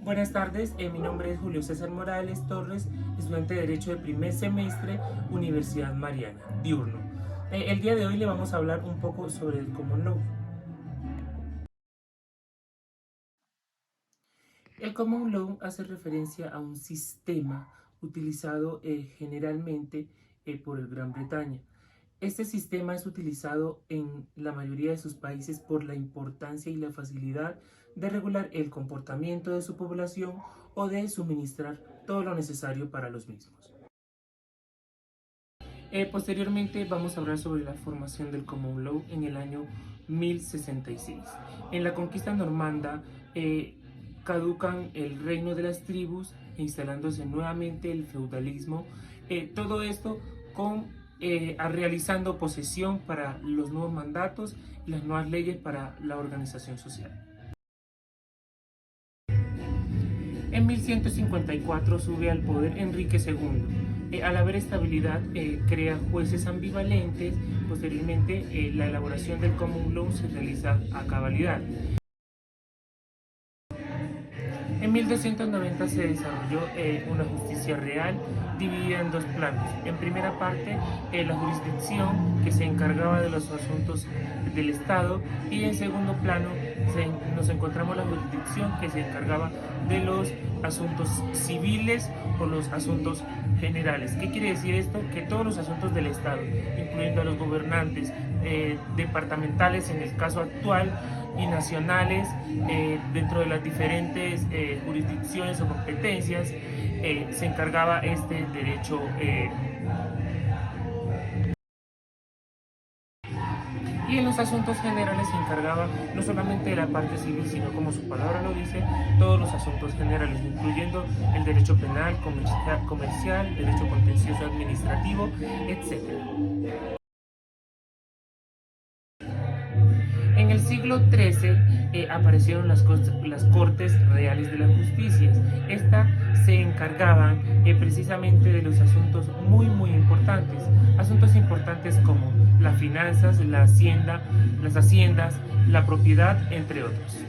Buenas tardes, mi nombre es Julio César Morales Torres, estudiante de Derecho de primer semestre, Universidad Mariana, diurno. El día de hoy le vamos a hablar un poco sobre el Common Law. El Common Law hace referencia a un sistema utilizado generalmente por el Gran Bretaña. Este sistema es utilizado en la mayoría de sus países por la importancia y la facilidad de regular el comportamiento de su población o de suministrar todo lo necesario para los mismos. Posteriormente vamos a hablar sobre la formación del Common Law en el año 1066. En la conquista normanda caducan el reino de las tribus, instalándose nuevamente el feudalismo. Todo esto realizando posesión para los nuevos mandatos y las nuevas leyes para la organización social. En 1154 sube al poder Enrique II. Al haber estabilidad, crea jueces ambivalentes. Posteriormente, la elaboración del Common Law se realiza a cabalidad. En 1290 se desarrolló una justicia real dividida en dos planos. En primera parte, la jurisdicción que se encargaba de los asuntos del Estado, y en segundo plano nos encontramos la jurisdicción que se encargaba de los asuntos civiles o los asuntos generales. ¿Qué quiere decir esto? Que todos los asuntos del Estado, incluyendo a los gobernantes departamentales en el caso actual, y nacionales, dentro de las diferentes jurisdicciones o competencias, se encargaba este derecho. Y en los asuntos generales se encargaba no solamente de la parte civil, sino, como su palabra lo dice, todos los asuntos generales, incluyendo el derecho penal, comercial, derecho contencioso administrativo, etc. En el siglo XIII aparecieron las Cortes Reales de la Justicia. Estas se encargaban precisamente de los asuntos muy importantes. Asuntos importantes como las finanzas, las haciendas, la propiedad, entre otros.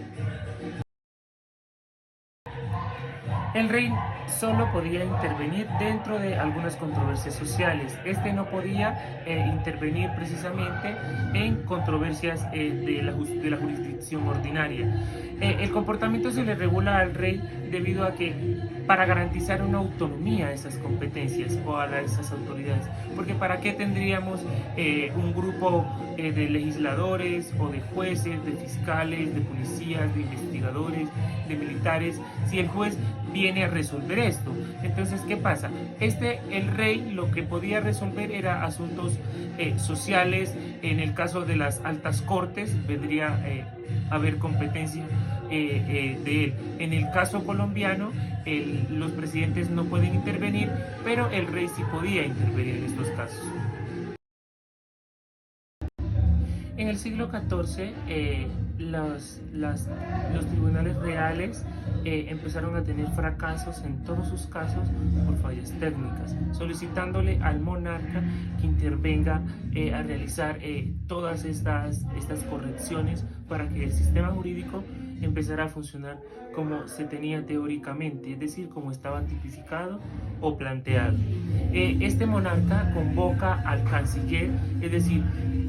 El rey solo podía intervenir dentro de algunas controversias sociales. Este no podía intervenir precisamente en controversias de la jurisdicción ordinaria. El comportamiento se le regula al rey debido a que, para garantizar una autonomía a esas competencias o a esas autoridades, porque ¿para qué tendríamos un grupo de legisladores o de jueces, de fiscales, de policías, de investigadores, de militares, si el juez viene a resolver esto? Entonces, ¿qué pasa? El rey lo que podía resolver era asuntos sociales. En el caso de las altas cortes vendría a haber competencia de él. En el caso colombiano, los presidentes no pueden intervenir, pero el rey sí podía intervenir en estos casos. En el siglo XIV, los tribunales reales empezaron a tener fracasos en todos sus casos por fallas técnicas, solicitándole al monarca que intervenga a realizar todas estas correcciones para que el sistema jurídico empezara a funcionar como se tenía teóricamente, es decir, como estaba tipificado o planteado. Este monarca convoca al canciller, es decir,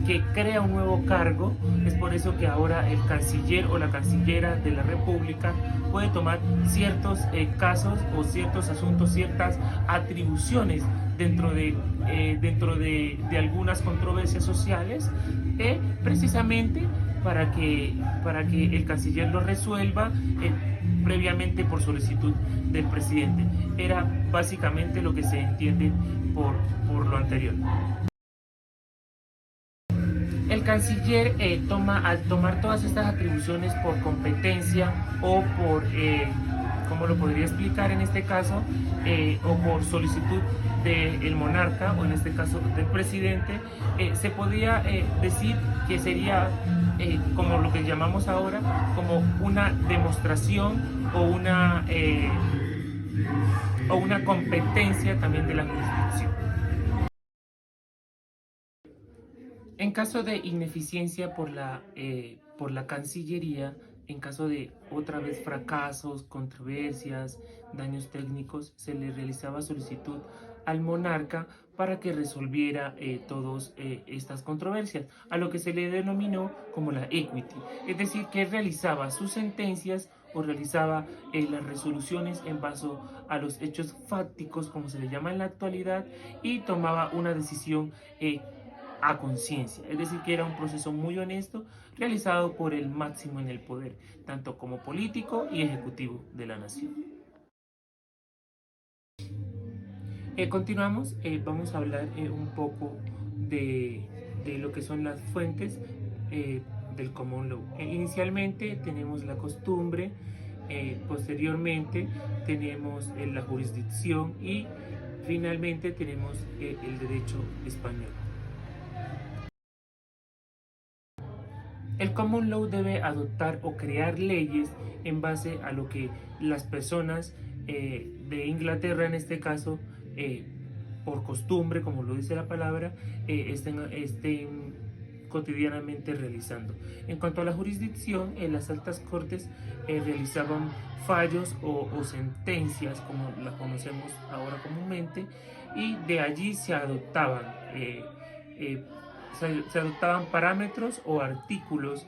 que crea un nuevo cargo. Es por eso que ahora el canciller o la cancillera de la República puede tomar ciertos casos o ciertos asuntos, ciertas atribuciones dentro de algunas controversias sociales, precisamente para que el canciller lo resuelva previamente por solicitud del presidente. Era básicamente lo que se entiende por lo anterior. El canciller al tomar todas estas atribuciones por competencia o por, ¿cómo lo podría explicar en este caso? O por solicitud del monarca, o en este caso del presidente, se podía decir que sería, como lo que llamamos ahora, como una demostración o una competencia también de la jurisdicción. En caso de ineficiencia por la Cancillería, en caso de otra vez fracasos, controversias, daños técnicos, se le realizaba solicitud al monarca para que resolviera todas estas controversias, a lo que se le denominó como la equity, es decir, que realizaba sus sentencias o realizaba las resoluciones en base a los hechos fácticos, como se le llama en la actualidad, y tomaba una decisión a conciencia, es decir, que era un proceso muy honesto realizado por el máximo en el poder, tanto como político y ejecutivo de la nación. Continuamos, vamos a hablar un poco de lo que son las fuentes del common law. Inicialmente tenemos la costumbre, posteriormente tenemos la jurisdicción y finalmente tenemos el derecho español. El common law debe adoptar o crear leyes en base a lo que las personas de Inglaterra, en este caso, por costumbre, como lo dice la palabra, estén cotidianamente realizando. En cuanto a la jurisdicción, en las altas cortes realizaban fallos o sentencias, como las conocemos ahora comúnmente, y de allí se adoptaban eh, se adoptaban parámetros o artículos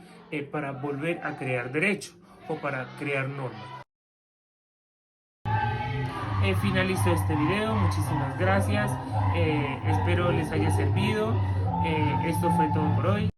para volver a crear derecho o para crear normas. Finalizo este video, muchísimas gracias, espero les haya servido, esto fue todo por hoy.